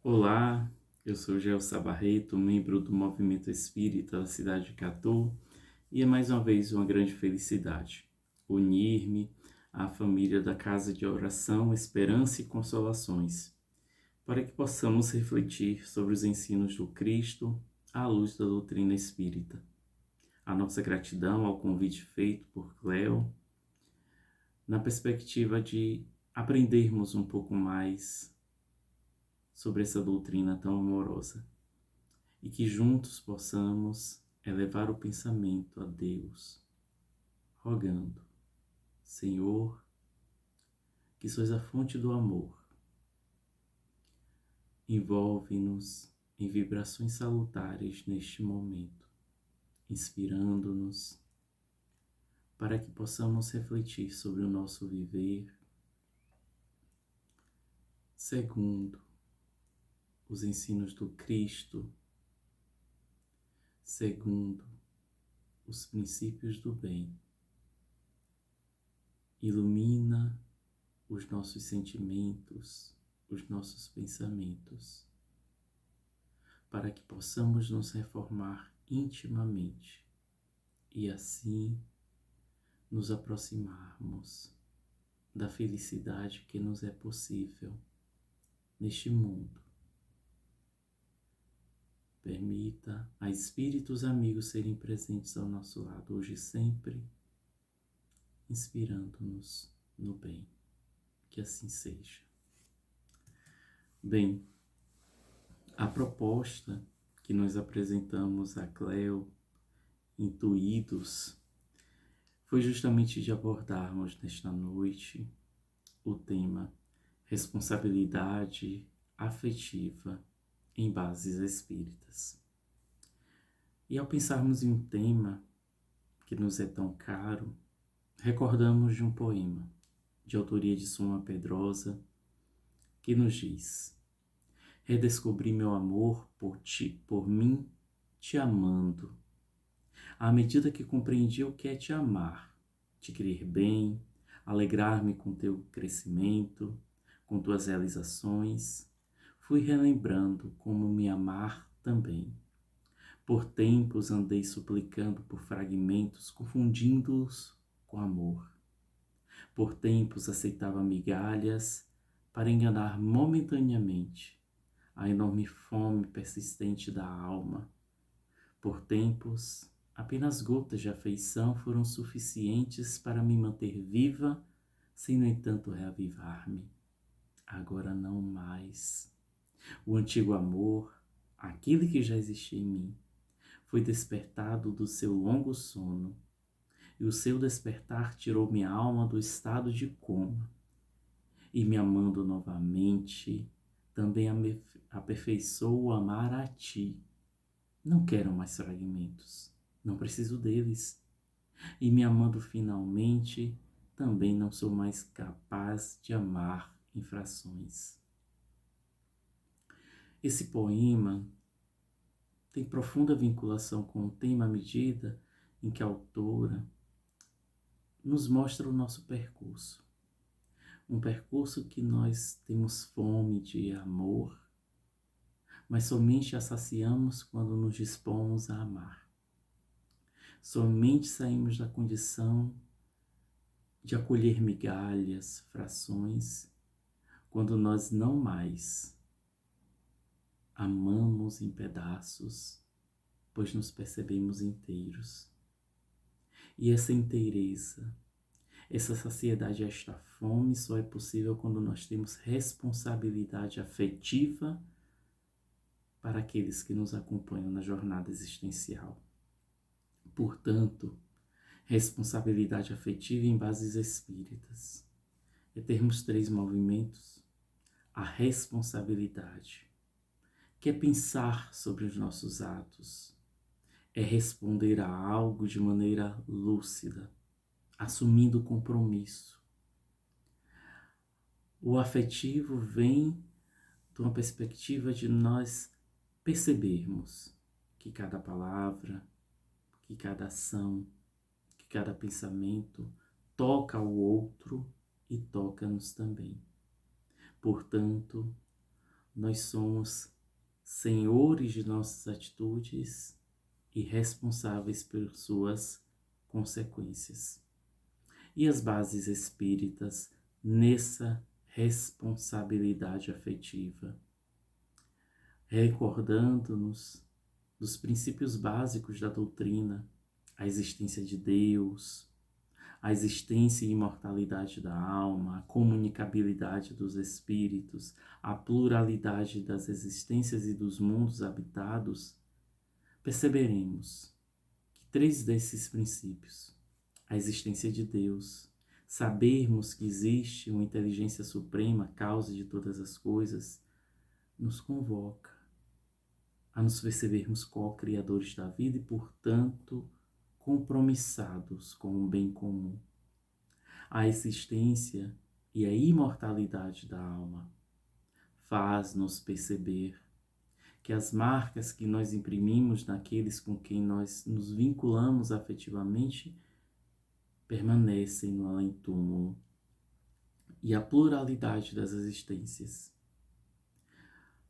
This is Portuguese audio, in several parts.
Olá, eu sou Gelsa Barreto, membro do Movimento Espírita da cidade de Catu, e é mais uma vez uma grande felicidade unir-me à família da Casa de Oração, Esperança e Consolações, para que possamos refletir sobre os ensinos do Cristo à luz da doutrina espírita. A nossa gratidão ao convite feito por Cleo, na perspectiva de aprendermos um pouco mais sobre essa doutrina tão amorosa e que juntos possamos elevar o pensamento a Deus, rogando: Senhor, que sois a fonte do amor, envolve-nos em vibrações salutares neste momento, inspirando-nos para que possamos refletir sobre o nosso viver segundo os ensinos do Cristo, segundo os princípios do bem. Ilumina os nossos sentimentos, os nossos pensamentos, para que possamos nos reformar intimamente e assim nos aproximarmos da felicidade que nos é possível neste mundo. Permita a espíritos amigos serem presentes ao nosso lado hoje e sempre, inspirando-nos no bem. Que assim seja. Bem, a proposta que nós apresentamos a Cleo, intuídos, foi justamente de abordarmos nesta noite o tema responsabilidade afetiva em bases espíritas. E ao pensarmos em um tema que nos é tão caro, recordamos de um poema de autoria de Suma Pedrosa que nos diz: redescobri meu amor por ti, por mim, te amando. À medida que compreendi o que é te amar, te querer bem, alegrar-me com teu crescimento, com tuas realizações, fui relembrando como me amar também. Por tempos andei suplicando por fragmentos, confundindo-os com amor. Por tempos aceitava migalhas para enganar momentaneamente a enorme fome persistente da alma. Por tempos, apenas gotas de afeição foram suficientes para me manter viva, sem, no entanto, reavivar-me. Agora não mais. O antigo amor, aquele que já existia em mim, foi despertado do seu longo sono, e o seu despertar tirou minha alma do estado de coma, e me amando novamente, também aperfeiçoou o amar a ti. Não quero mais fragmentos, não preciso deles. E me amando finalmente, também não sou mais capaz de amar em frações. Esse poema tem profunda vinculação com o tema à medida em que a autora nos mostra o nosso percurso. Um percurso que nós temos fome de amor, mas somente a saciamos quando nos dispomos a amar. Somente saímos da condição de acolher migalhas, frações, quando nós não mais amamos em pedaços, pois nos percebemos inteiros. E essa inteireza, essa saciedade, esta fome só é possível quando nós temos responsabilidade afetiva para aqueles que nos acompanham na jornada existencial. Portanto, responsabilidade afetiva em bases espíritas é termos 3 movimentos: a responsabilidade, que é pensar sobre os nossos atos, é responder a algo de maneira lúcida, assumindo compromisso. O afetivo vem de uma perspectiva de nós percebermos que cada palavra, que cada ação, que cada pensamento toca o outro e toca-nos também. Portanto, nós somos senhores de nossas atitudes e responsáveis por suas consequências. E as bases espíritas nessa responsabilidade afetiva, recordando-nos dos princípios básicos da doutrina, a existência de Deus, a existência e imortalidade da alma, a comunicabilidade dos espíritos, a pluralidade das existências e dos mundos habitados, perceberemos que 3 desses princípios, a existência de Deus, sabermos que existe uma inteligência suprema, causa de todas as coisas, nos convoca a nos percebermos co-criadores da vida e, portanto, compromissados com o bem comum. A existência e a imortalidade da alma faz-nos perceber que as marcas que nós imprimimos naqueles com quem nós nos vinculamos afetivamente permanecem no além-túmulo, e a pluralidade das existências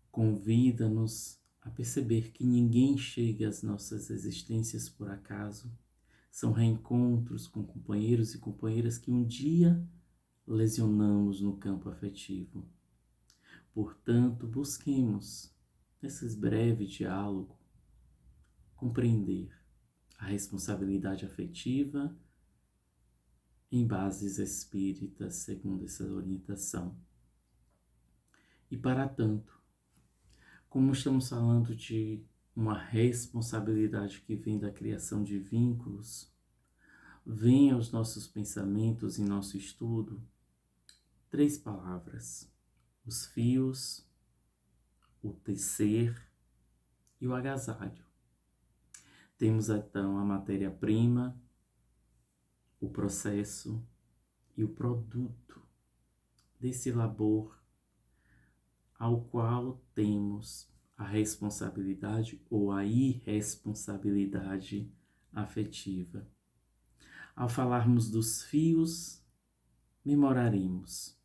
convida-nos a perceber que ninguém chega às nossas existências por acaso. São reencontros com companheiros e companheiras que um dia lesionamos no campo afetivo. Portanto, busquemos, nesse breve diálogo, compreender a responsabilidade afetiva em bases espíritas, segundo essa orientação. E para tanto, como estamos falando de uma responsabilidade que vem da criação de vínculos, vem aos nossos pensamentos em nosso estudo 3 palavras: os fios, o tecer e o agasalho. Temos então a matéria-prima, o processo e o produto desse labor ao qual temos a responsabilidade ou a irresponsabilidade afetiva. Ao falarmos dos fios, memoraremos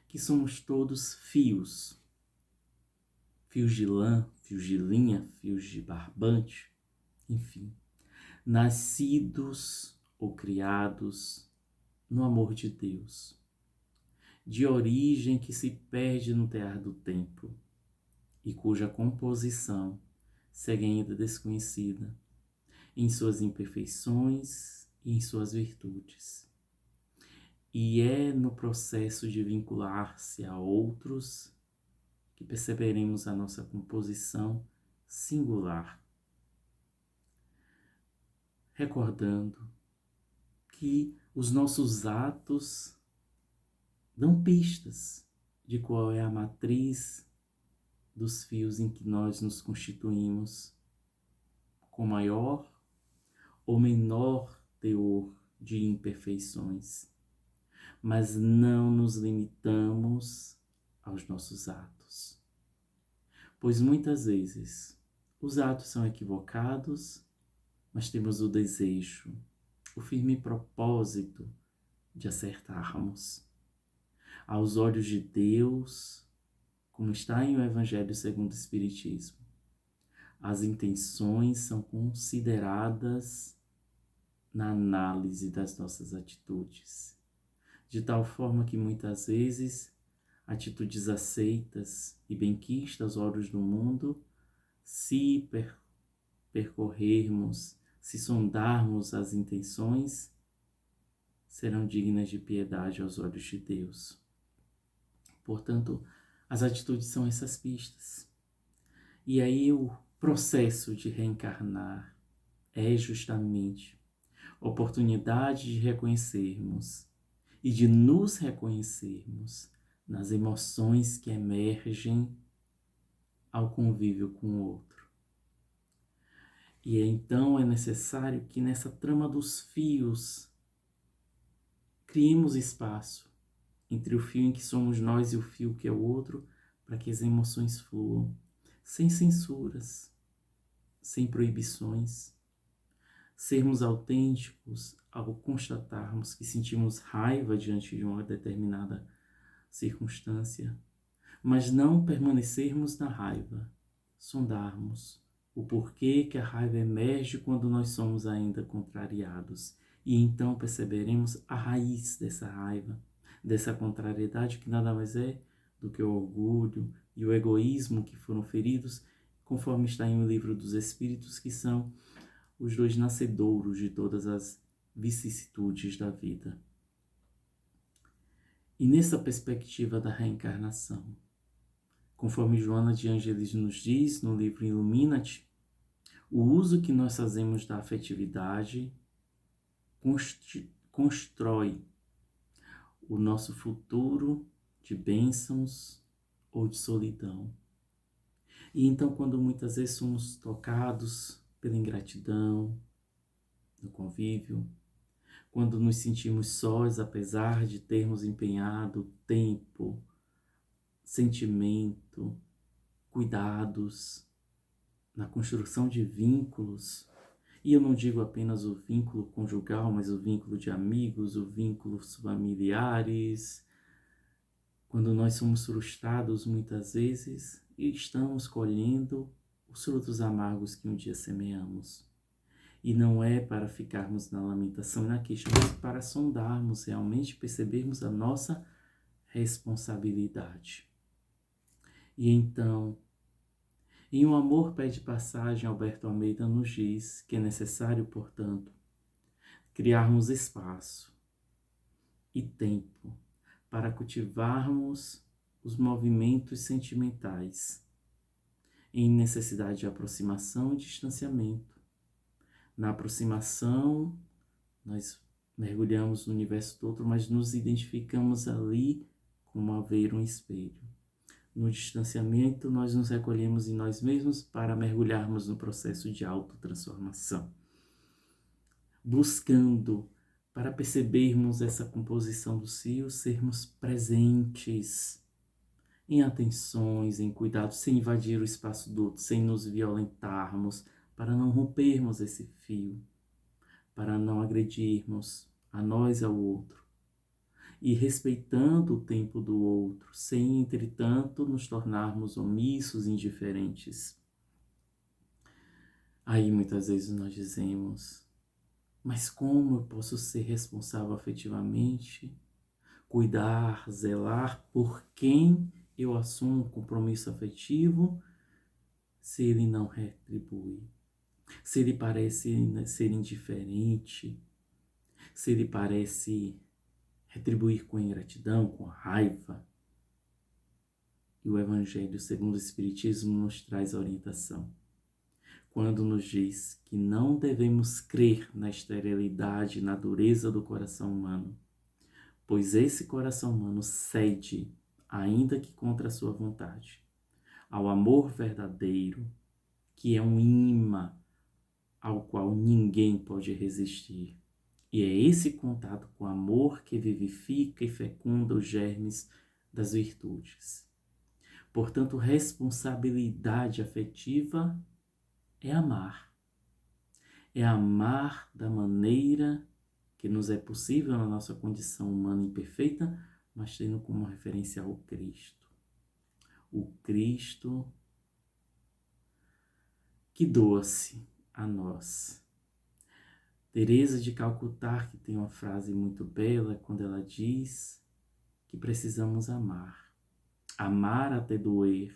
que somos todos fios. Fios de lã, fios de linha, fios de barbante, enfim, nascidos ou criados no amor de Deus, de origem que se perde no tear do tempo e cuja composição segue ainda desconhecida em suas imperfeições e em suas virtudes. E é no processo de vincular-se a outros que perceberemos a nossa composição singular, recordando que os nossos atos dão pistas de qual é a matriz dos fios em que nós nos constituímos, com maior ou menor teor de imperfeições, mas não nos limitamos aos nossos atos, pois muitas vezes os atos são equivocados, mas temos o desejo, o firme propósito de acertarmos. Aos olhos de Deus, como está em o Evangelho segundo o Espiritismo, as intenções são consideradas na análise das nossas atitudes, de tal forma que muitas vezes atitudes aceitas e benquistas aos olhos do mundo, se percorrermos, se sondarmos as intenções, serão dignas de piedade aos olhos de Deus. Portanto, as atitudes são essas pistas. E aí o processo de reencarnar é justamente a oportunidade de reconhecermos e de nos reconhecermos nas emoções que emergem ao convívio com o outro. E então é necessário que nessa trama dos fios criemos espaço entre o fio em que somos nós e o fio que é o outro, para que as emoções fluam, sem censuras, sem proibições. Sermos autênticos ao constatarmos que sentimos raiva diante de uma determinada circunstância, mas não permanecermos na raiva, sondarmos o porquê que a raiva emerge quando nós somos ainda contrariados. E então perceberemos a raiz dessa raiva, dessa contrariedade, que nada mais é do que o orgulho e o egoísmo que foram feridos, conforme está em O Livro dos Espíritos, que são os dois nascedouros de todas as vicissitudes da vida. E nessa perspectiva da reencarnação, conforme Joana de Ângeles nos diz no livro Ilumina-te, o uso que nós fazemos da afetividade constrói o nosso futuro de bênçãos ou de solidão. E então, quando muitas vezes somos tocados pela ingratidão, no convívio, quando nos sentimos sós, apesar de termos empenhado tempo, sentimento, cuidados na construção de vínculos, e eu não digo apenas o vínculo conjugal, mas o vínculo de amigos, o vínculos familiares, quando nós somos frustrados muitas vezes e estamos colhendo os frutos amargos que um dia semeamos. E não é para ficarmos na lamentação e na queixa, mas para sondarmos realmente, percebermos a nossa responsabilidade. E então, em Um Amor Pede Passagem, Alberto Almeida nos diz que é necessário, portanto, criarmos espaço e tempo para cultivarmos os movimentos sentimentais em necessidade de aproximação e distanciamento. Na aproximação, nós mergulhamos no universo todo, mas nos identificamos ali como a ver um espelho. No distanciamento, nós nos recolhemos em nós mesmos para mergulharmos no processo de autotransformação, buscando, para percebermos essa composição dos fios, sermos presentes em atenções, em cuidados, sem invadir o espaço do outro, sem nos violentarmos, para não rompermos esse fio, para não agredirmos a nós e ao outro, e respeitando o tempo do outro, sem, entretanto, nos tornarmos omissos, indiferentes. Aí muitas vezes nós dizemos, mas como eu posso ser responsável afetivamente, cuidar, zelar por quem eu assumo um compromisso afetivo, se ele não retribui? Se ele parece ser indiferente, se ele parece retribuir com ingratidão, com raiva. E o Evangelho segundo o Espiritismo nos traz a orientação, quando nos diz que não devemos crer na esterilidade, na dureza do coração humano, pois esse coração humano cede, ainda que contra a sua vontade, ao amor verdadeiro, que é um imã ao qual ninguém pode resistir. E é esse contato com o amor que vivifica e fecunda os germes das virtudes. Portanto, responsabilidade afetiva é amar. É amar da maneira que nos é possível na nossa condição humana imperfeita, mas tendo como referência o Cristo. O Cristo que doa-se a nós. Teresa de Calcutá, que tem uma frase muito bela, quando ela diz que precisamos amar. Amar até doer.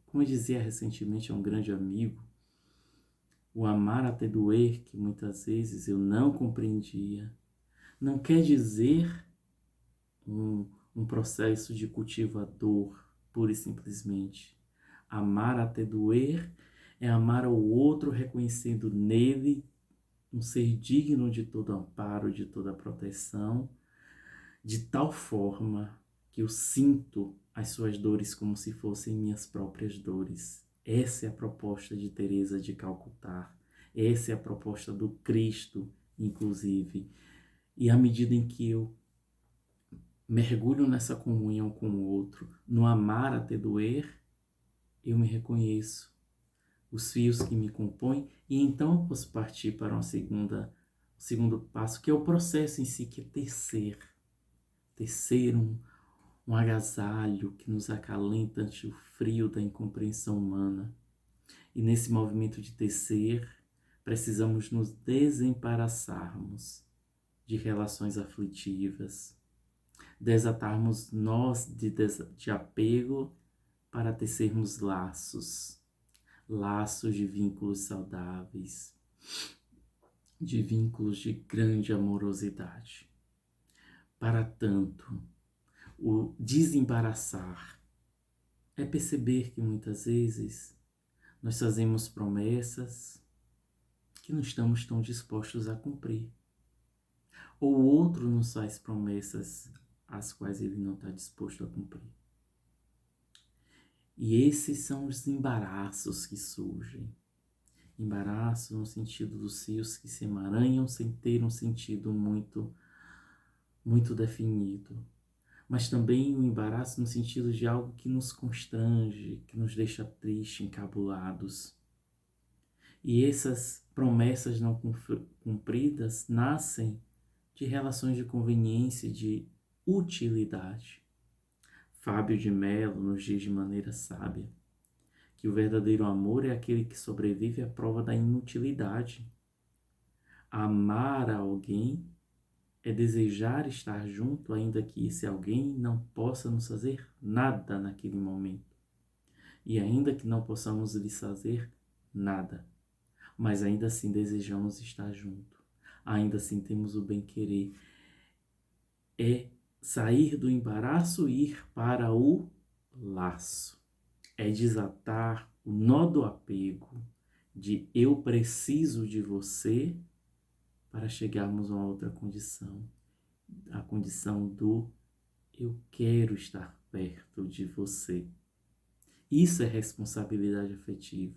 Como eu dizia recentemente a um grande amigo, o amar até doer, que muitas vezes eu não compreendia, não quer dizer um processo de cultivo à dor, pura e simplesmente. Amar até doer é amar ao outro reconhecendo nele um ser digno de todo amparo, de toda proteção, de tal forma que eu sinto as suas dores como se fossem minhas próprias dores. Essa é a proposta de Teresa de Calcutá. Essa é a proposta do Cristo, inclusive. E à medida em que eu mergulho nessa comunhão com o outro, no amar até doer, eu me reconheço, os fios que me compõem, e então eu posso partir para o segundo passo, que é o processo em si, que é tecer um agasalho que nos acalenta ante o frio da incompreensão humana. E nesse movimento de tecer, precisamos nos desembaraçarmos de relações aflitivas, desatarmos nós de apego para tecermos laços, laços de vínculos saudáveis, de vínculos de grande amorosidade. Para tanto, o desembaraçar é perceber que muitas vezes nós fazemos promessas que não estamos tão dispostos a cumprir. Ou o outro nos faz promessas às quais ele não está disposto a cumprir. E esses são os embaraços que surgem. Embaraço no sentido dos fios que se emaranham sem ter um sentido muito definido. Mas também o embaraço no sentido de algo que nos constrange, que nos deixa tristes, encabulados. E essas promessas não cumpridas nascem de relações de conveniência, de utilidade. Fábio de Mello nos diz de maneira sábia que o verdadeiro amor é aquele que sobrevive à prova da inutilidade. Amar a alguém é desejar estar junto, ainda que esse alguém não possa nos fazer nada naquele momento. E ainda que não possamos lhes fazer nada, mas ainda assim desejamos estar junto. Ainda assim temos o bem-querer. É sair do embaraço e ir para o laço. É desatar o nó do apego de eu preciso de você para chegarmos a uma outra condição. A condição do eu quero estar perto de você. Isso é responsabilidade afetiva.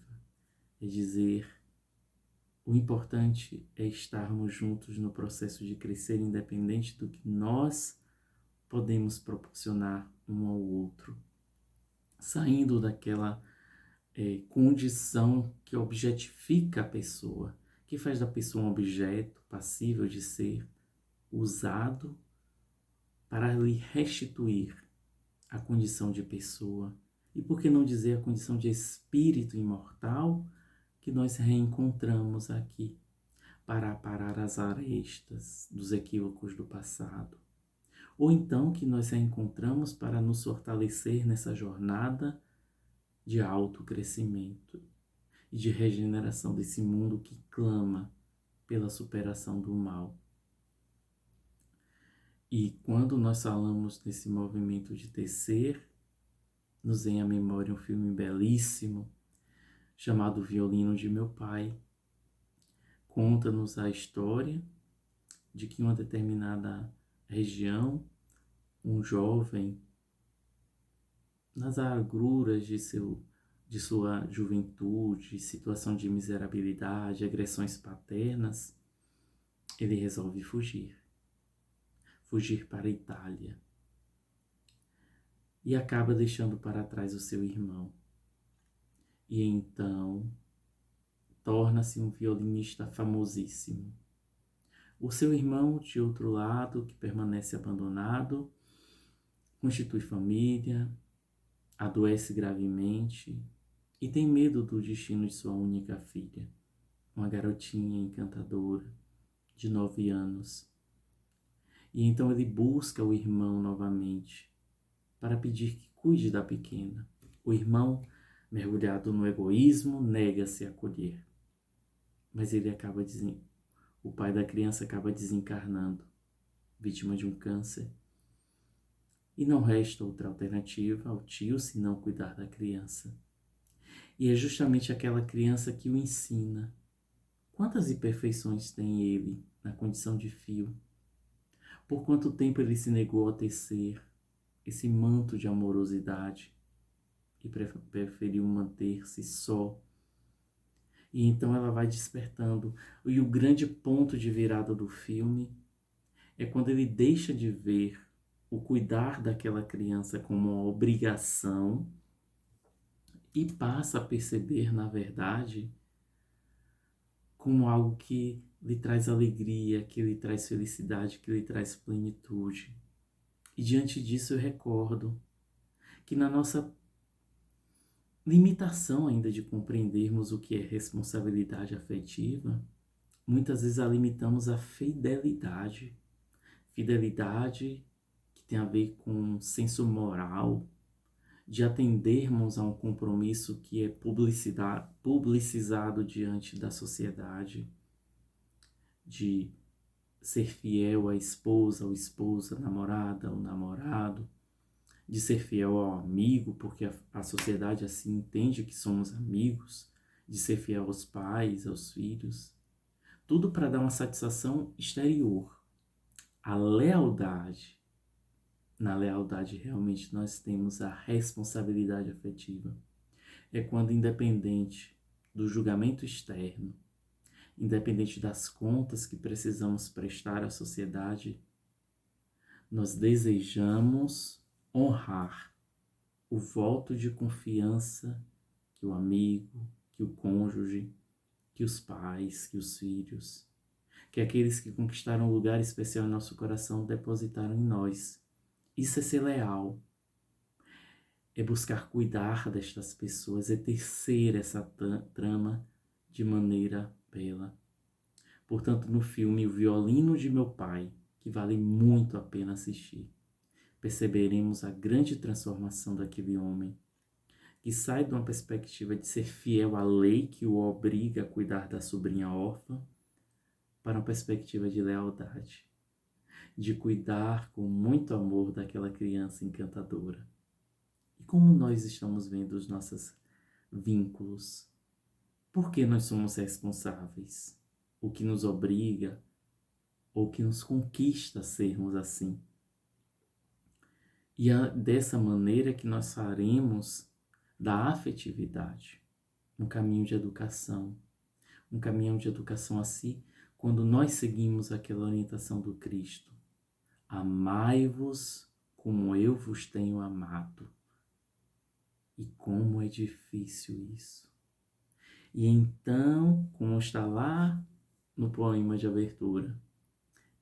É dizer, o importante é estarmos juntos no processo de crescer, independente do que nós podemos proporcionar um ao outro. Saindo daquela condição que objetifica a pessoa, que faz da pessoa um objeto passível de ser usado para lhe restituir a condição de pessoa. E por que não dizer a condição de espírito imortal que nós reencontramos aqui para aparar as arestas dos equívocos do passado. Ou então que nós reencontramos para nos fortalecer nessa jornada de autocrescimento e de regeneração desse mundo que clama pela superação do mal. E quando nós falamos nesse movimento de tecer, nos vem à memória um filme belíssimo chamado Violino de Meu Pai. Conta-nos a história de que em uma determinada região, um jovem, nas agruras de sua juventude, situação de miserabilidade, agressões paternas, ele resolve fugir para a Itália. E acaba deixando para trás o seu irmão. E então torna-se um violinista famosíssimo. O seu irmão, de outro lado, que permanece abandonado, constitui família, adoece gravemente e tem medo do destino de sua única filha, uma garotinha encantadora de 9 anos. E então ele busca o irmão novamente para pedir que cuide da pequena. O irmão, mergulhado no egoísmo, nega-se a acolher. Mas o pai da criança acaba desencarnando, vítima de um câncer. E não resta outra alternativa ao tio senão cuidar da criança. E é justamente aquela criança que o ensina. Quantas imperfeições tem ele na condição de fio? Por quanto tempo ele se negou a tecer esse manto de amorosidade e preferiu manter-se só? E então ela vai despertando. E o grande ponto de virada do filme é quando ele deixa de ver o cuidar daquela criança como uma obrigação e passa a perceber, na verdade, como algo que lhe traz alegria, que lhe traz felicidade, que lhe traz plenitude. E diante disso eu recordo que na nossa limitação ainda de compreendermos o que é responsabilidade afetiva, muitas vezes a limitamos à fidelidade. Fidelidade que tem a ver com senso moral, de atendermos a um compromisso que é publicizado diante da sociedade, de ser fiel à esposa, ao esposo, à namorada, ao namorado, de ser fiel ao amigo, porque a sociedade assim entende que somos amigos, de ser fiel aos pais, aos filhos, tudo para dar uma satisfação exterior. A lealdade, na lealdade realmente nós temos a responsabilidade afetiva. É quando, independente do julgamento externo, independente das contas que precisamos prestar à sociedade, nós desejamos honrar o voto de confiança que o amigo, que o cônjuge, que os pais, que os filhos, que aqueles que conquistaram um lugar especial em nosso coração depositaram em nós. Isso é ser leal, é buscar cuidar destas pessoas, é tecer essa trama de maneira bela. Portanto, no filme O Violino de Meu Pai, que vale muito a pena assistir, perceberemos a grande transformação daquele homem, que sai de uma perspectiva de ser fiel à lei que o obriga a cuidar da sobrinha órfã, para uma perspectiva de lealdade, de cuidar com muito amor daquela criança encantadora. E como nós estamos vendo os nossos vínculos? Por que nós somos responsáveis? O que nos obriga ou que nos conquista a sermos assim? E é dessa maneira que nós faremos da afetividade um caminho de educação, um caminho de educação assim, quando nós seguimos aquela orientação do Cristo. Amai-vos como eu vos tenho amado. E como é difícil isso. E então, como está lá no poema de abertura,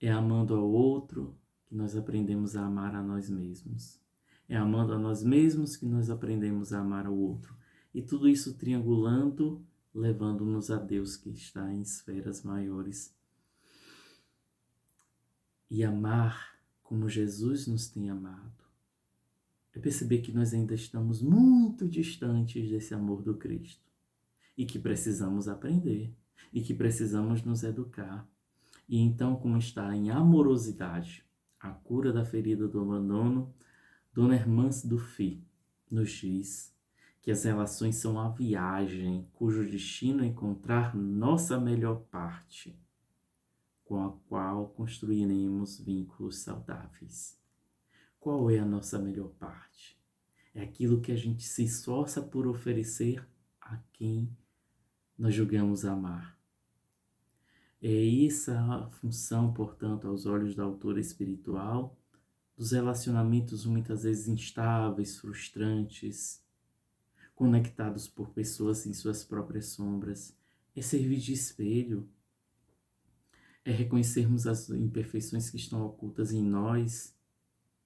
é amando ao outro que nós aprendemos a amar a nós mesmos. É amando a nós mesmos que nós aprendemos a amar ao outro. E tudo isso triangulando, levando-nos a Deus que está em esferas maiores. E amar como Jesus nos tem amado. É perceber que nós ainda estamos muito distantes desse amor do Cristo. E que precisamos aprender. E que precisamos nos educar. E então, como está em Amorosidade, a cura da ferida do abandono, Dona Hermance Dufy nos diz que as relações são a viagem cujo destino é encontrar nossa melhor parte, com a qual construiremos vínculos saudáveis. Qual é a nossa melhor parte? É aquilo que a gente se esforça por oferecer a quem nós julgamos amar. É essa a função, portanto, aos olhos da autora espiritual, dos relacionamentos muitas vezes instáveis, frustrantes, conectados por pessoas em suas próprias sombras. É servir de espelho, é reconhecermos as imperfeições que estão ocultas em nós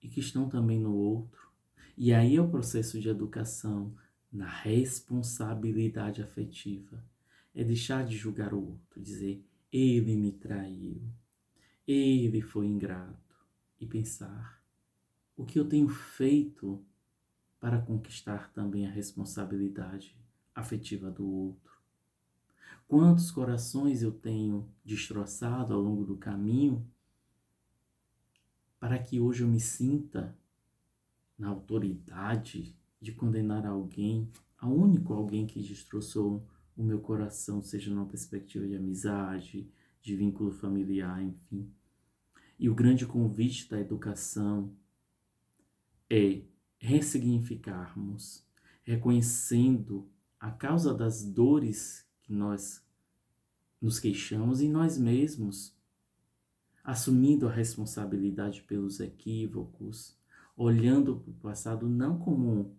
e que estão também no outro. E aí é o processo de educação na responsabilidade afetiva. É deixar de julgar o outro, dizer, ele me traiu, ele foi ingrato, e pensar, o que eu tenho feito para conquistar também a responsabilidade afetiva do outro? Quantos corações eu tenho destroçado ao longo do caminho para que hoje eu me sinta na autoridade de condenar alguém, a único alguém que destroçou o meu coração, seja numa perspectiva de amizade, de vínculo familiar, enfim. E o grande convite da educação é ressignificarmos, reconhecendo a causa das dores que nós nos queixamos em nós mesmos, assumindo a responsabilidade pelos equívocos, olhando para o passado não como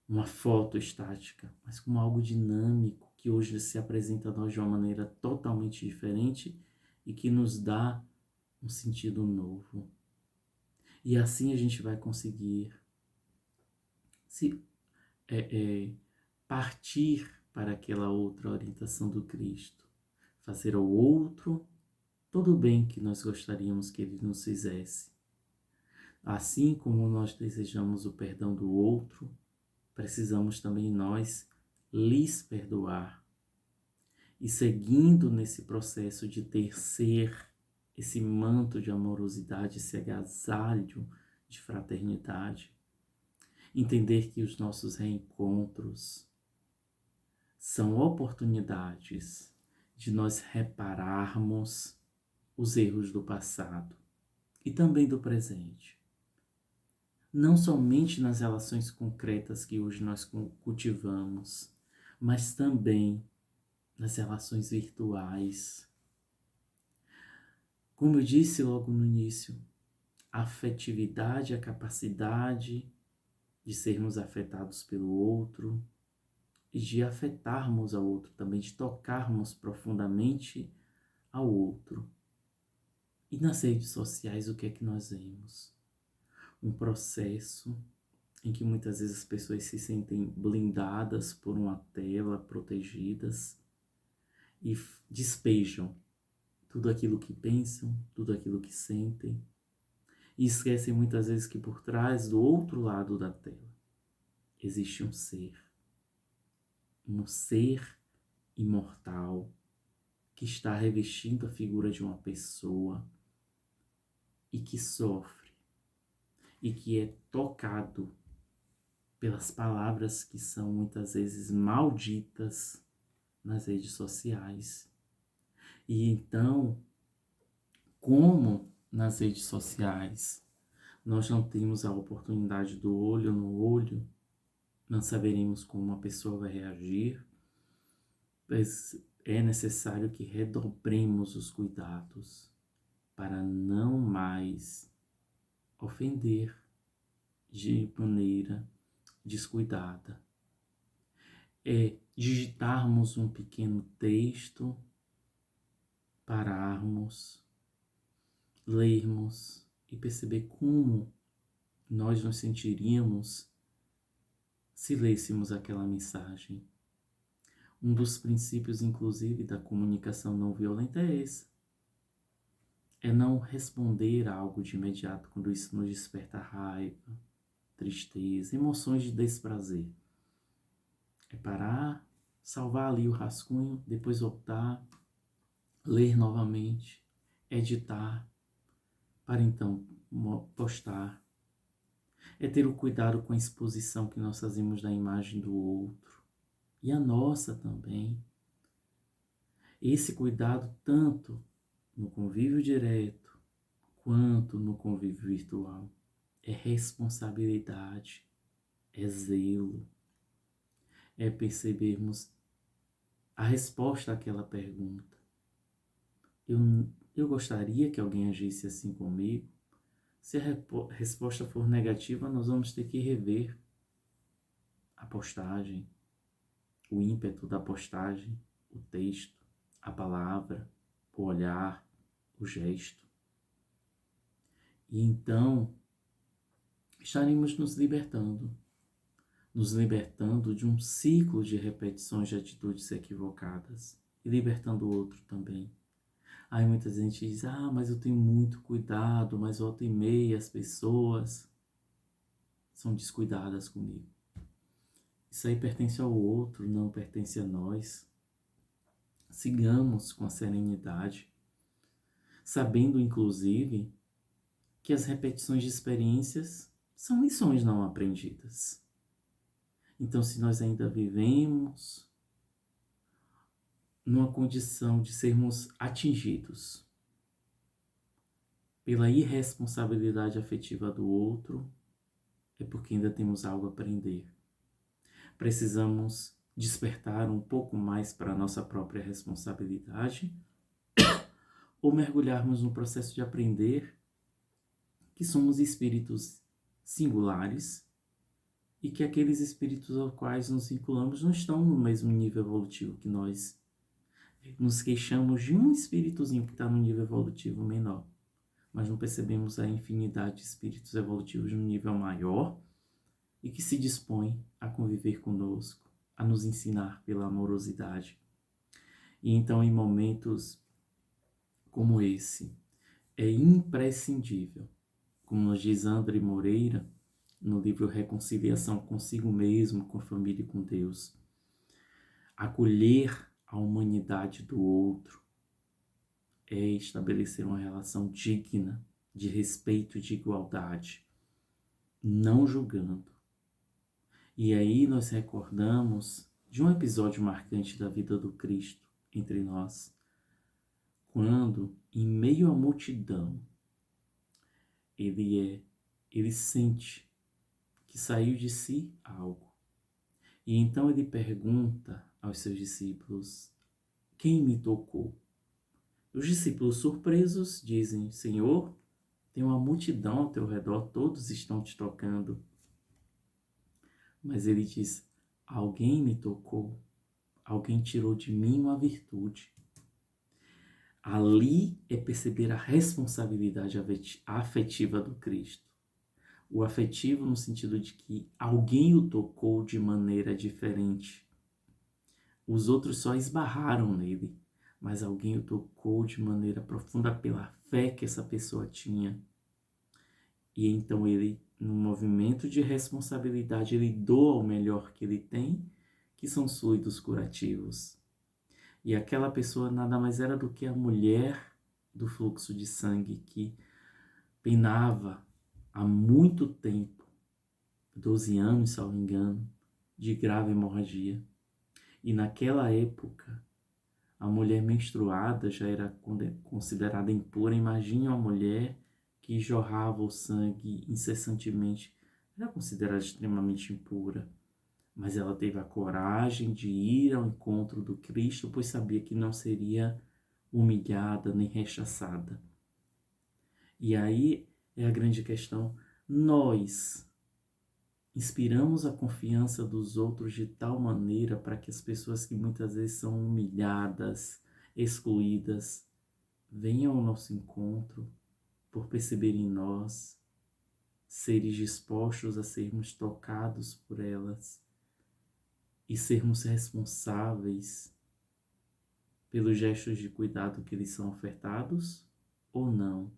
uma foto estática, mas como algo dinâmico, que hoje se apresenta a nós de uma maneira totalmente diferente e que nos dá um sentido novo. E assim a gente vai conseguir se partir para aquela outra orientação do Cristo. Fazer ao outro todo o bem que nós gostaríamos que ele nos fizesse. Assim como nós desejamos o perdão do outro, precisamos também nós lhes perdoar. E seguindo nesse processo de tecer esse manto de amorosidade, esse agasalho de fraternidade, entender que os nossos reencontros são oportunidades de nós repararmos os erros do passado e também do presente. Não somente nas relações concretas que hoje nós cultivamos, mas também nas relações virtuais. Como eu disse logo no início, a afetividade, a capacidade de sermos afetados pelo outro e de afetarmos ao outro também, de tocarmos profundamente ao outro. E nas redes sociais, o que é que nós vemos? Um processo em que muitas vezes as pessoas se sentem blindadas por uma tela, protegidas, e despejam tudo aquilo que pensam, tudo aquilo que sentem, e esquecem muitas vezes que por trás, do outro lado da tela, existe um ser imortal, que está revestindo a figura de uma pessoa e que sofre, e que é tocado pelas palavras que são muitas vezes malditas nas redes sociais. E então, como nas redes sociais nós não temos a oportunidade do olho no olho, não saberemos como uma pessoa vai reagir, pois é necessário que redobremos os cuidados para não mais ofender de maneira descuidada. É digitarmos um pequeno texto, pararmos, lermos e perceber como nós nos sentiríamos se lêssemos aquela mensagem. Um dos princípios, inclusive, da comunicação não violenta é esse. É não responder a algo de imediato quando isso nos desperta raiva, tristeza, emoções de desprazer. É parar, salvar ali o rascunho, depois voltar, ler novamente, editar, para então postar. É ter o cuidado com a exposição que nós fazemos da imagem do outro e a nossa também. Esse cuidado tanto no convívio direto quanto no convívio virtual é responsabilidade, é zelo, é percebermos a resposta àquela pergunta. Eu gostaria que alguém agisse assim comigo. Se a resposta for negativa, nós vamos ter que rever a postagem, o ímpeto da postagem, o texto, a palavra, o olhar, o gesto. E então, estaremos nos libertando de um ciclo de repetições de atitudes equivocadas e libertando o outro também. Aí muita gente diz, mas eu tenho muito cuidado, mas volta e meia as pessoas são descuidadas comigo. Isso aí pertence ao outro, não pertence a nós. Sigamos com a serenidade, sabendo inclusive que as repetições de experiências são lições não aprendidas. Então, se nós ainda vivemos numa condição de sermos atingidos pela irresponsabilidade afetiva do outro, é porque ainda temos algo a aprender. Precisamos despertar um pouco mais para a nossa própria responsabilidade ou mergulharmos no processo de aprender que somos espíritos singulares e que aqueles espíritos aos quais nos vinculamos não estão no mesmo nível evolutivo que nós. Nos queixamos de um espíritozinho que está no nível evolutivo menor, mas não percebemos a infinidade de espíritos evolutivos de um nível maior e que se dispõem a conviver conosco, a nos ensinar pela amorosidade. E então, em momentos como esse, é imprescindível, como nos diz André Moreira, no livro Reconciliação Consigo Mesmo, com a Família e com Deus, acolher a humanidade do outro é estabelecer uma relação digna, de respeito e de igualdade, não julgando. E aí nós recordamos de um episódio marcante da vida do Cristo entre nós, quando, em meio à multidão, ele sente que saiu de si algo. E então ele pergunta aos seus discípulos: quem me tocou? Os discípulos, surpresos, dizem: Senhor, tem uma multidão ao teu redor, todos estão te tocando. Mas ele diz: alguém me tocou, alguém tirou de mim uma virtude. Ali é perceber a responsabilidade afetiva do Cristo. O afetivo no sentido de que alguém o tocou de maneira diferente. Os outros só esbarraram nele, mas alguém o tocou de maneira profunda pela fé que essa pessoa tinha. E então ele, no movimento de responsabilidade, ele doa o melhor que ele tem, que são os fluidos curativos. E aquela pessoa nada mais era do que a mulher do fluxo de sangue que penava há muito tempo, 12 anos, se não me engano, de grave hemorragia. E naquela época, a mulher menstruada já era considerada impura. Imagine uma mulher que jorrava o sangue incessantemente. Era considerada extremamente impura. Mas ela teve a coragem de ir ao encontro do Cristo, pois sabia que não seria humilhada nem rechaçada. E aí é a grande questão. Nós inspiramos a confiança dos outros de tal maneira para que as pessoas que muitas vezes são humilhadas, excluídas, venham ao nosso encontro por perceber em nós seres dispostos a sermos tocados por elas e sermos responsáveis pelos gestos de cuidado que lhes são ofertados ou não.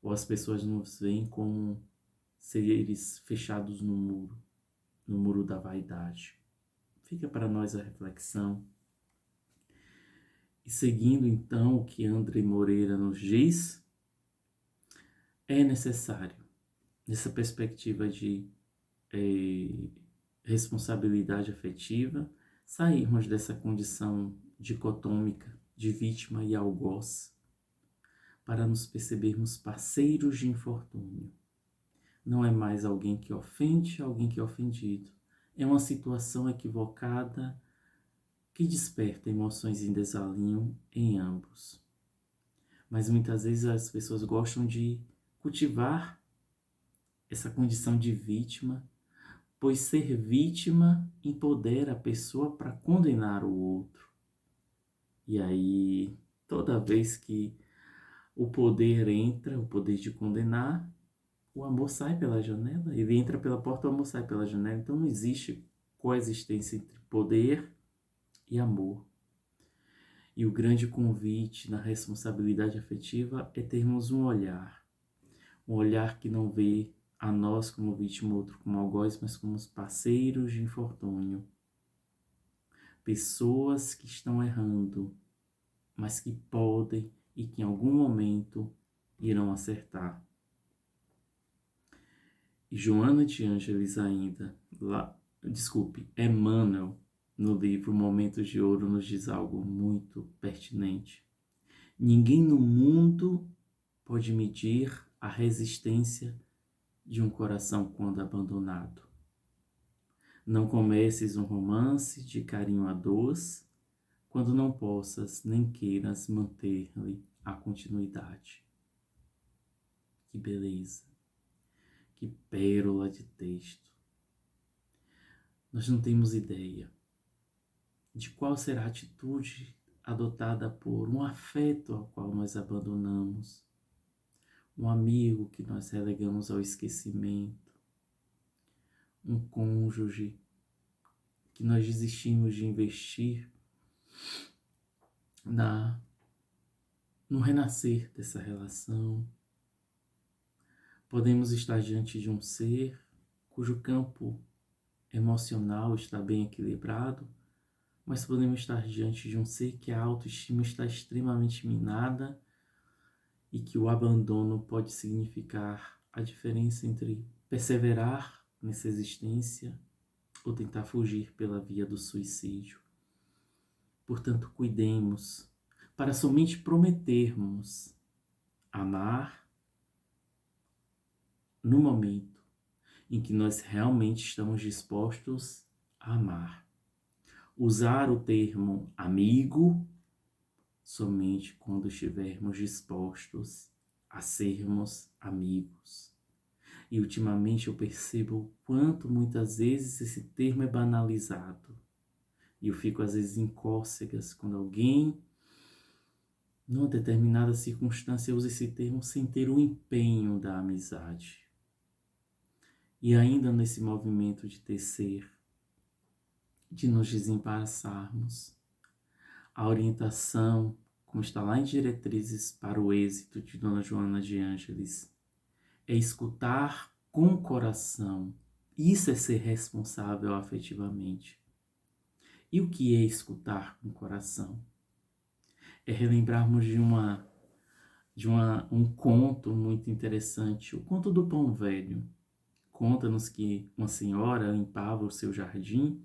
Ou as pessoas nos veem como seres fechados no muro da vaidade. Fica para nós a reflexão. E seguindo então o que André Moreira nos diz, é necessário, nessa perspectiva de responsabilidade afetiva, sairmos dessa condição dicotômica de vítima e algoz, para nos percebermos parceiros de infortúnio. Não é mais alguém que ofende, alguém que é ofendido. É uma situação equivocada que desperta emoções em desalinho em ambos. Mas muitas vezes as pessoas gostam de cultivar essa condição de vítima, pois ser vítima empodera a pessoa para condenar o outro. E aí, toda vez que o poder entra, o poder de condenar, o amor sai pela janela. Ele entra pela porta, o amor sai pela janela. Então não existe coexistência entre poder e amor. E o grande convite na responsabilidade afetiva é termos um olhar que não vê a nós como vítima, outro como algoz, mas como os parceiros de infortúnio. Pessoas que estão errando, mas que podem e que em algum momento irão acertar. E Joana de Ângeles ainda, Emmanuel, no livro Momentos de Ouro, nos diz algo muito pertinente. Ninguém no mundo pode medir a resistência de um coração quando abandonado. Não comeces um romance de carinho a dois quando não possas nem queiras manter-lhe a continuidade. Que beleza! Que pérola de texto! Nós não temos ideia de qual será a atitude adotada por um afeto ao qual nós abandonamos, um amigo que nós relegamos ao esquecimento, um cônjuge que nós desistimos de investir no renascer dessa relação. Podemos estar diante de um ser cujo campo emocional está bem equilibrado, mas podemos estar diante de um ser que a autoestima está extremamente minada e que o abandono pode significar a diferença entre perseverar nessa existência ou tentar fugir pela via do suicídio. Portanto, cuidemos para somente prometermos amar no momento em que nós realmente estamos dispostos a amar. Usar o termo amigo somente quando estivermos dispostos a sermos amigos. E ultimamente eu percebo o quanto muitas vezes esse termo é banalizado. E eu fico às vezes em cócegas quando alguém, numa determinada circunstância, usa esse termo sem ter o empenho da amizade. E ainda nesse movimento de tecer, de nos desembaraçarmos, a orientação, como está lá em Diretrizes para o Êxito de Dona Joana de Ângeles, é escutar com o coração. Isso é ser responsável afetivamente. E o que é escutar com o coração? É relembrarmos de um conto muito interessante, o conto do Pão Velho. Conta-nos que uma senhora limpava o seu jardim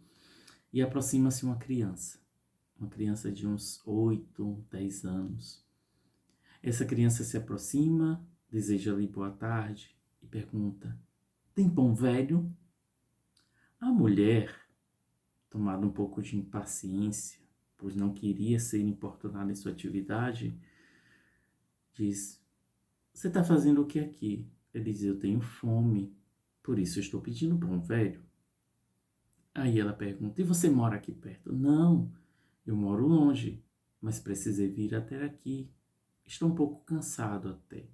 e aproxima-se uma criança de uns 8, 10 anos. Essa criança se aproxima, deseja-lhe boa tarde e pergunta: tem pão velho? A mulher, tomada um pouco de impaciência, pois não queria ser importunada em sua atividade, diz: você está fazendo o que aqui? Ele diz: eu tenho fome, por isso eu estou pedindo pão velho. Aí ela pergunta: e você mora aqui perto? Não, eu moro longe, mas precisei vir até aqui. Estou um pouco cansado até.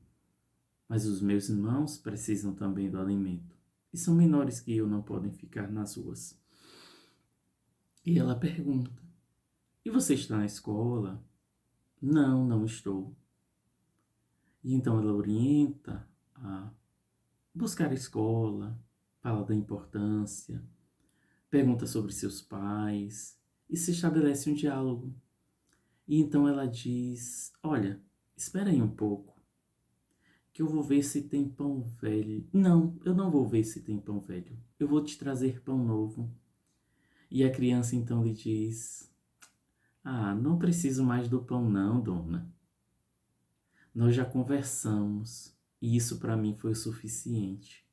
Mas os meus irmãos precisam também do alimento. E são menores que eu, não podem ficar nas ruas. E ela pergunta: e você está na escola? Não, não estou. E então ela orienta a buscar a escola, fala da importância, pergunta sobre seus pais e se estabelece um diálogo. E então ela diz: olha, espera aí um pouco, que eu vou ver se tem pão velho. Não, eu não vou ver se tem pão velho. Eu vou te trazer pão novo. E a criança então lhe diz: ah, não preciso mais do pão não, dona. Nós já conversamos e isso para mim foi o suficiente.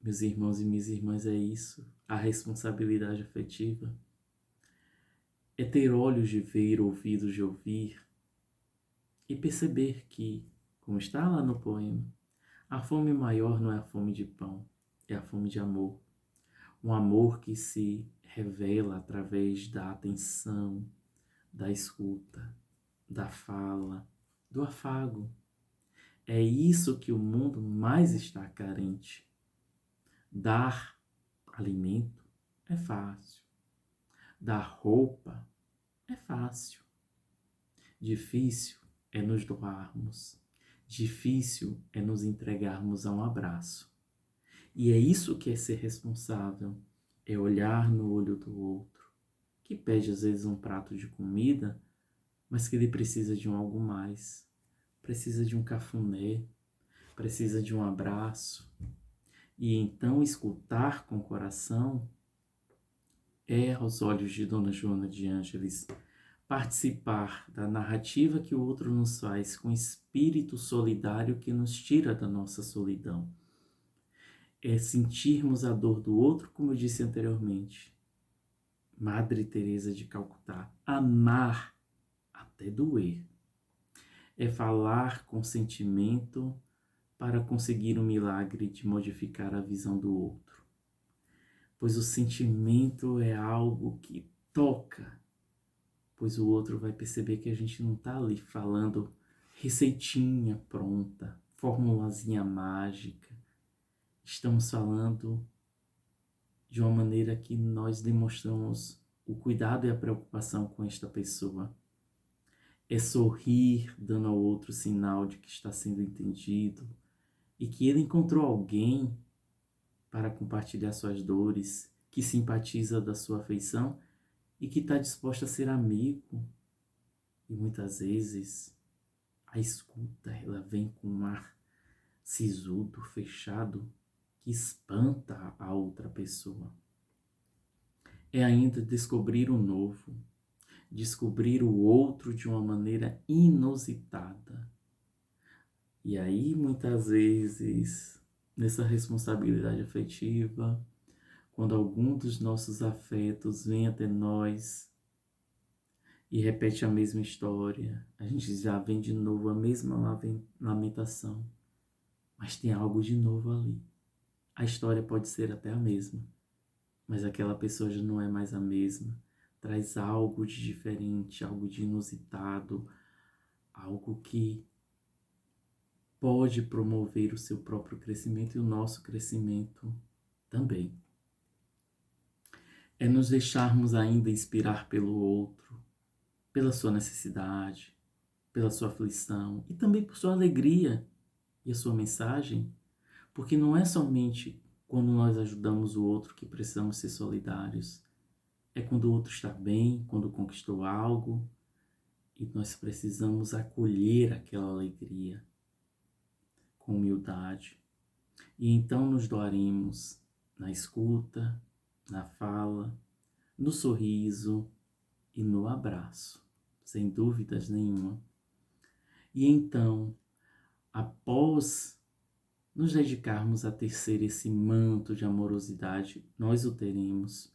Meus irmãos e minhas irmãs, é isso. A responsabilidade afetiva é ter olhos de ver, ouvidos de ouvir e perceber que, como está lá no poema, a fome maior não é a fome de pão, é a fome de amor. Um amor que se revela através da atenção, da escuta, da fala, do afago. É isso que o mundo mais está carente. Dar alimento é fácil. Dar roupa é fácil. Difícil é nos doarmos. Difícil é nos entregarmos a um abraço. E é isso que é ser responsável. É olhar no olho do outro, que pede às vezes um prato de comida, mas que ele precisa de um algo mais. Precisa de um cafuné, precisa de um abraço. E então escutar com o coração é, aos olhos de Dona Joana de Ângeles, participar da narrativa que o outro nos faz com espírito solidário que nos tira da nossa solidão. É sentirmos a dor do outro, como eu disse anteriormente. Madre Teresa de Calcutá, amar até doer. É falar com sentimento para conseguir o milagre de modificar a visão do outro. Pois o sentimento é algo que toca, pois o outro vai perceber que a gente não está ali falando receitinha pronta, formulazinha mágica. Estamos falando de uma maneira que nós demonstramos o cuidado e a preocupação com esta pessoa. É sorrir, dando ao outro sinal de que está sendo entendido e que ele encontrou alguém para compartilhar suas dores, que simpatiza da sua afeição e que está disposto a ser amigo. E muitas vezes a escuta, ela vem com um ar sisudo, fechado, que espanta a outra pessoa. É ainda descobrir o novo, descobrir o outro de uma maneira inusitada. E aí, muitas vezes, nessa responsabilidade afetiva, quando algum dos nossos afetos vem até nós e repete a mesma história, a gente já vem de novo a mesma lamentação, mas tem algo de novo ali. A história pode ser até a mesma, mas aquela pessoa já não é mais a mesma. Traz algo de diferente, algo de inusitado, algo que pode promover o seu próprio crescimento e o nosso crescimento também. É nos deixarmos ainda inspirar pelo outro, pela sua necessidade, pela sua aflição e também por sua alegria e a sua mensagem, porque não é somente quando nós ajudamos o outro que precisamos ser solidários. É quando o outro está bem, quando conquistou algo, e nós precisamos acolher aquela alegria com humildade. E então nos doaremos na escuta, na fala, no sorriso e no abraço, sem dúvidas nenhuma. E então, após nos dedicarmos a tecer esse manto de amorosidade, nós o teremos.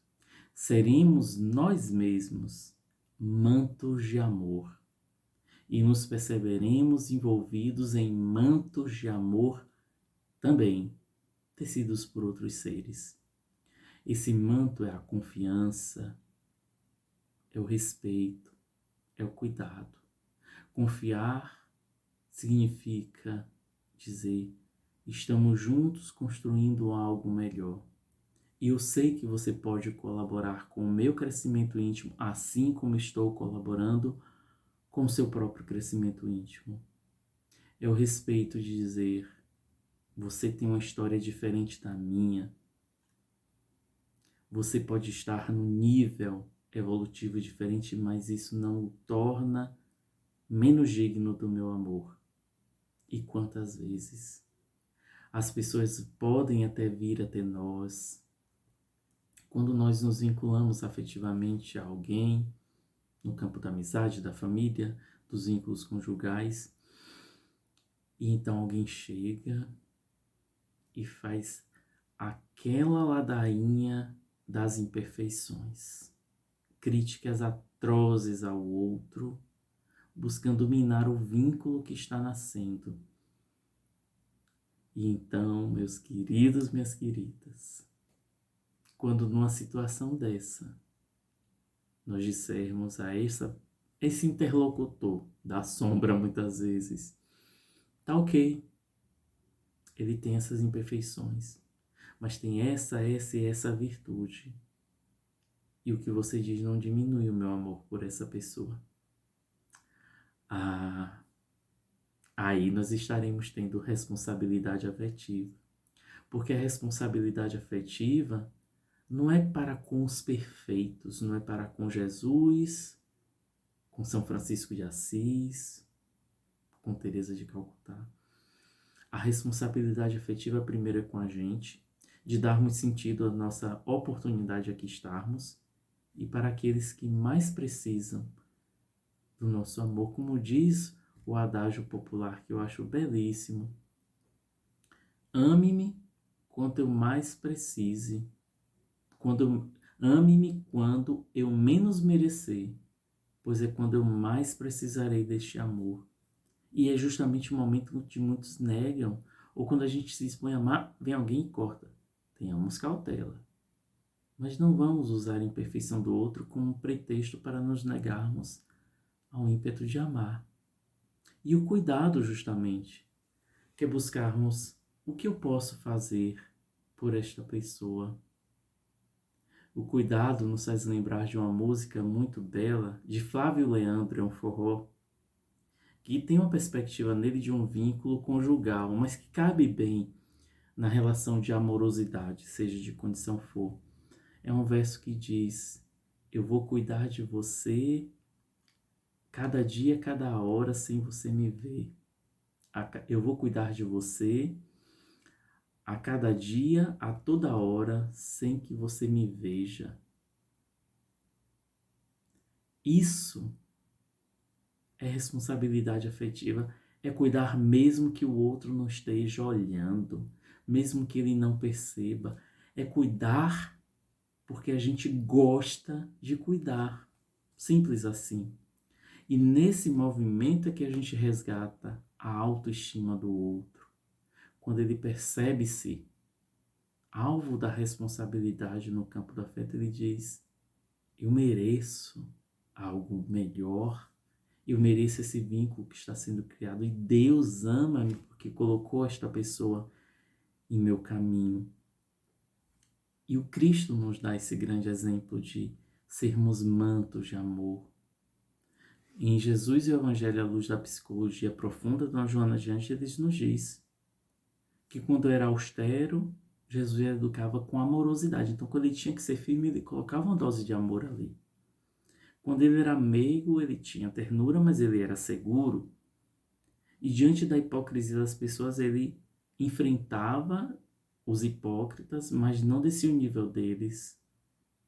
Seremos nós mesmos mantos de amor e nos perceberemos envolvidos em mantos de amor também, tecidos por outros seres. Esse manto é a confiança, é o respeito, é o cuidado. Confiar significa dizer: estamos juntos construindo algo melhor. E eu sei que você pode colaborar com o meu crescimento íntimo, assim como estou colaborando com o seu próprio crescimento íntimo. É o respeito de dizer: você tem uma história diferente da minha. Você pode estar num nível evolutivo diferente, mas isso não o torna menos digno do meu amor. E quantas vezes as pessoas podem até vir até nós, quando nós nos vinculamos afetivamente a alguém, no campo da amizade, da família, dos vínculos conjugais, e então alguém chega e faz aquela ladainha das imperfeições, críticas atrozes ao outro, buscando minar o vínculo que está nascendo. E então, meus queridos, minhas queridas, quando numa situação dessa, nós dissermos a esse interlocutor da sombra, muitas vezes, tá ok, ele tem essas imperfeições, mas tem essa e essa virtude. E o que você diz não diminui o meu amor por essa pessoa. Aí nós estaremos tendo responsabilidade afetiva. Porque a responsabilidade afetiva não é para com os perfeitos, não é para com Jesus, com São Francisco de Assis, com Teresa de Calcutá. A responsabilidade afetiva primeiro é com a gente, de darmos sentido à nossa oportunidade de aqui estarmos, e para aqueles que mais precisam do nosso amor, como diz o adágio popular, que eu acho belíssimo: ame-me quanto eu mais precise, ame-me quando eu menos merecer, pois é quando eu mais precisarei deste amor. E é justamente o momento que muitos negam, ou quando a gente se expõe a amar, vem alguém e corta. Tenhamos cautela. Mas não vamos usar a imperfeição do outro como pretexto para nos negarmos ao ímpeto de amar. E o cuidado, justamente, que é buscarmos o que eu posso fazer por esta pessoa. O cuidado nos faz lembrar de uma música muito bela, de Flávio Leandro, é um forró, que tem uma perspectiva nele de um vínculo conjugal, mas que cabe bem na relação de amorosidade, seja de condição for. É um verso que diz: eu vou cuidar de você cada dia, cada hora, sem você me ver. Eu vou cuidar de você a cada dia, a toda hora, sem que você me veja. Isso é responsabilidade afetiva, é cuidar mesmo que o outro não esteja olhando, mesmo que ele não perceba. É cuidar porque a gente gosta de cuidar. Simples assim. E nesse movimento é que a gente resgata a autoestima do outro. Quando ele percebe-se alvo da responsabilidade no campo do afeto, ele diz: eu mereço algo melhor, eu mereço esse vínculo que está sendo criado e Deus ama-me porque colocou esta pessoa em meu caminho. E o Cristo nos dá esse grande exemplo de sermos mantos de amor. Em Jesus e o Evangelho à luz da psicologia profunda, Dona Joana de Ângeles nos diz que quando era austero, Jesus educava com amorosidade. Então, quando ele tinha que ser firme, ele colocava uma dose de amor ali. Quando ele era meigo, ele tinha ternura, mas ele era seguro. E diante da hipocrisia das pessoas, ele enfrentava os hipócritas, mas não descia o nível deles.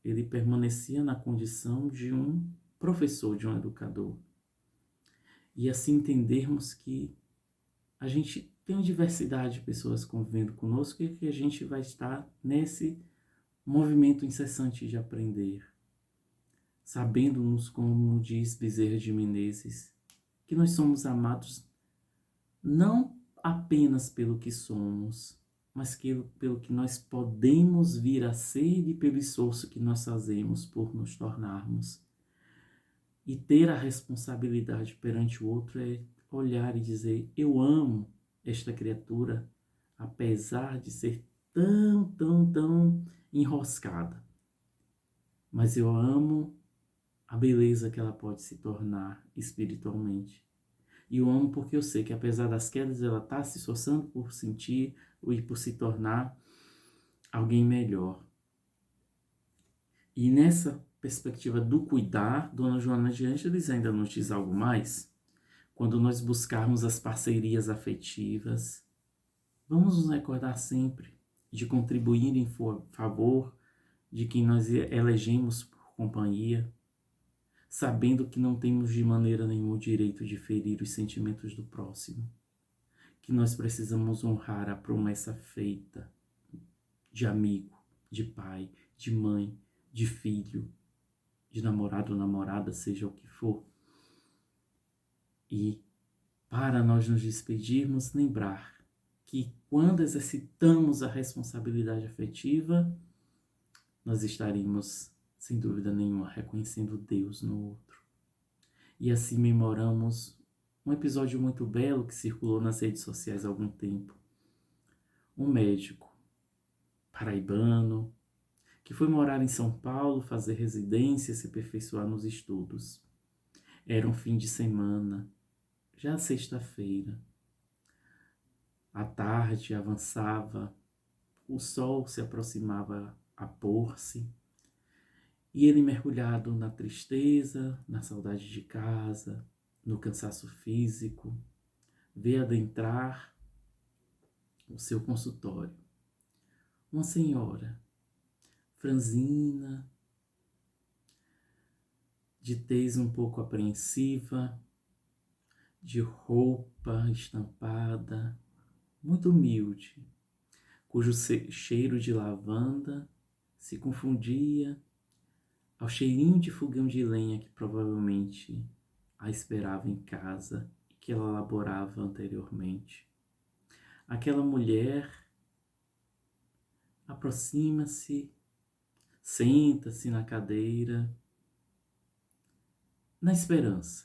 Ele permanecia na condição de um professor, de um educador. E assim entendermos que a gente tem uma diversidade de pessoas convivendo conosco e que a gente vai estar nesse movimento incessante de aprender, sabendo-nos, como diz Bezerra de Menezes, que nós somos amados não apenas pelo que somos, mas pelo que nós podemos vir a ser e pelo esforço que nós fazemos por nos tornarmos. E ter a responsabilidade perante o outro é olhar e dizer: eu amo esta criatura, apesar de ser tão enroscada. Mas eu amo a beleza que ela pode se tornar espiritualmente. E eu amo porque eu sei que apesar das quedas, ela está se esforçando por sentir e por se tornar alguém melhor. E nessa perspectiva do cuidar, Dona Joana de Ângeles ainda nos diz algo mais. Quando nós buscarmos as parcerias afetivas, vamos nos recordar sempre de contribuir em favor de quem nós elegemos por companhia, sabendo que não temos de maneira nenhuma o direito de ferir os sentimentos do próximo, que nós precisamos honrar a promessa feita de amigo, de pai, de mãe, de filho, de namorado ou namorada, seja o que for. E para nós nos despedirmos, lembrar que quando exercitamos a responsabilidade afetiva, nós estaremos, sem dúvida nenhuma, reconhecendo Deus no outro. E assim memoramos um episódio muito belo que circulou nas redes sociais há algum tempo. Um médico paraibano que foi morar em São Paulo, fazer residência, se aperfeiçoar nos estudos. Era um fim de semana, já sexta-feira. A tarde avançava, o sol se aproximava a pôr-se, e ele, mergulhado na tristeza, na saudade de casa, no cansaço físico, vê adentrar o seu consultório uma senhora franzina, de tez um pouco apreensiva, de roupa estampada, muito humilde, cujo cheiro de lavanda se confundia ao cheirinho de fogão de lenha que provavelmente a esperava em casa e que ela laborava anteriormente. Aquela mulher aproxima-se, senta-se na cadeira, na esperança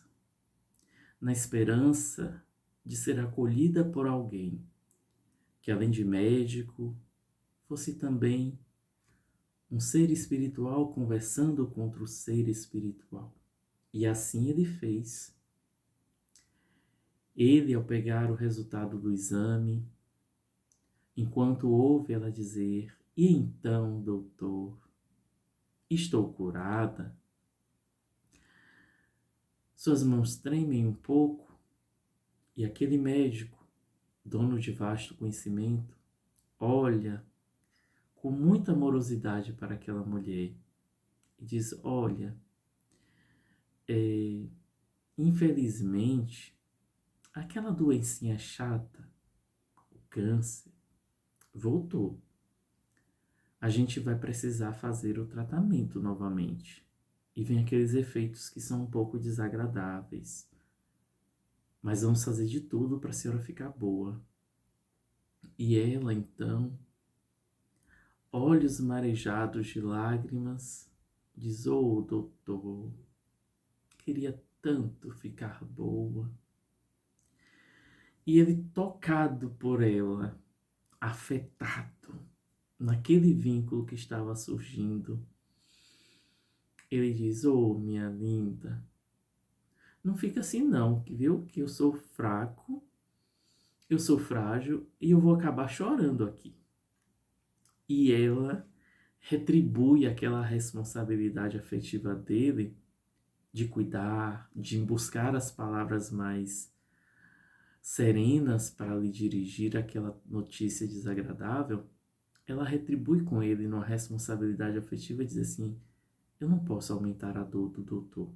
de ser acolhida por alguém que, além de médico, fosse também um ser espiritual conversando com outro ser espiritual. E assim ele fez. Ele, ao pegar o resultado do exame, enquanto ouve ela dizer: "E então, doutor, estou curada?", suas mãos tremem um pouco e aquele médico, dono de vasto conhecimento, olha com muita amorosidade para aquela mulher e diz: "Olha, infelizmente, aquela doencinha chata, o câncer, voltou. A gente vai precisar fazer o tratamento novamente. E vem aqueles efeitos que são um pouco desagradáveis. Mas vamos fazer de tudo para a senhora ficar boa." E ela, então, olhos marejados de lágrimas, diz: "Oh, doutor, queria tanto ficar boa." E ele, tocado por ela, afetado naquele vínculo que estava surgindo, ele diz: "Oh, minha linda, não fica assim não, viu? Que eu sou fraco, eu sou frágil e eu vou acabar chorando aqui." E ela retribui aquela responsabilidade afetiva dele de cuidar, de buscar as palavras mais serenas para lhe dirigir aquela notícia desagradável. Ela retribui com ele numa responsabilidade afetiva e diz assim: "Eu não posso aumentar a dor do doutor."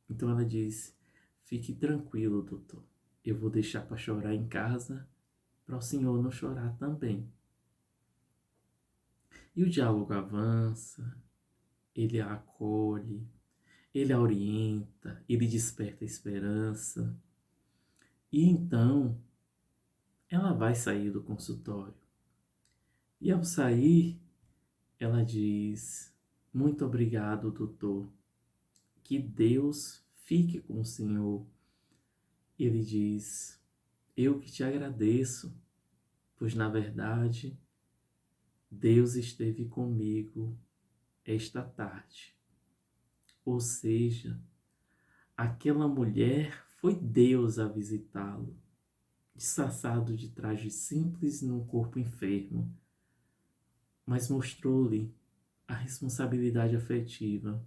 Então ela diz: "Fique tranquilo, doutor. Eu vou deixar para chorar em casa, para o senhor não chorar também." E o diálogo avança, ele a acolhe, ele a orienta, ele desperta a esperança. E então ela vai sair do consultório. E ao sair, ela diz: "Muito obrigado, doutor. Que Deus fique com o senhor." Ele diz: "Eu que te agradeço, pois na verdade Deus esteve comigo esta tarde." Ou seja, aquela mulher foi Deus a visitá-lo, disfarçado de traje simples num corpo enfermo, mas mostrou-lhe a responsabilidade afetiva.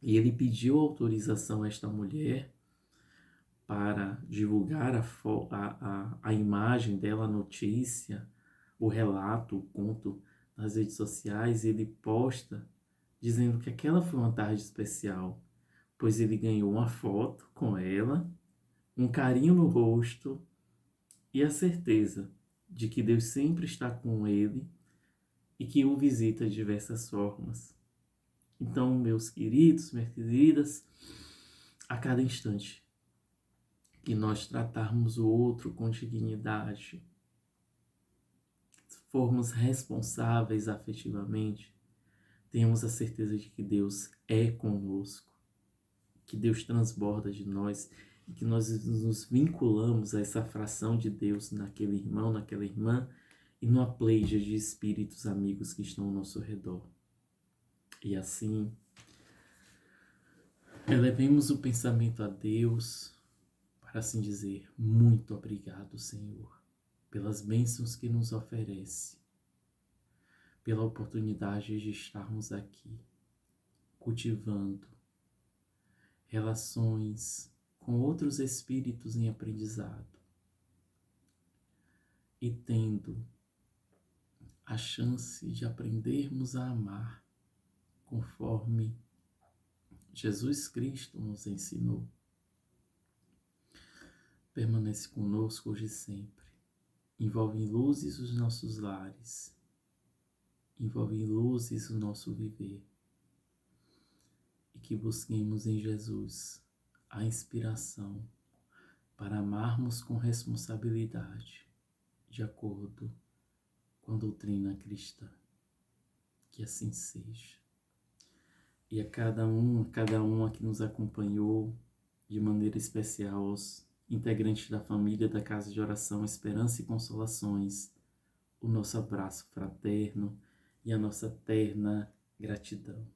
E ele pediu autorização a esta mulher para divulgar a imagem dela, a notícia, o relato, o conto nas redes sociais. Ele posta dizendo que aquela foi uma tarde especial, pois ele ganhou uma foto com ela, um carinho no rosto e a certeza de que Deus sempre está com ele e que o visita de diversas formas. Então, meus queridos, minhas queridas, a cada instante que nós tratarmos o outro com dignidade, formos responsáveis afetivamente, tenhamos a certeza de que Deus é conosco, que Deus transborda de nós e que nós nos vinculamos a essa fração de Deus naquele irmão, naquela irmã e numa pleiade de espíritos amigos que estão ao nosso redor. E assim, elevemos o pensamento a Deus para assim dizer: "Muito obrigado, Senhor, pelas bênçãos que nos oferece, pela oportunidade de estarmos aqui, cultivando relações com outros espíritos em aprendizado e tendo a chance de aprendermos a amar conforme Jesus Cristo nos ensinou." Permanece conosco hoje e sempre. Envolve em luzes os nossos lares, envolve em luzes o nosso viver. E que busquemos em Jesus a inspiração para amarmos com responsabilidade, de acordo com a doutrina cristã. Que assim seja. E a cada um que nos acompanhou, de maneira especial integrantes da família da Casa de Oração Esperança e Consolações, o nosso abraço fraterno e a nossa terna gratidão.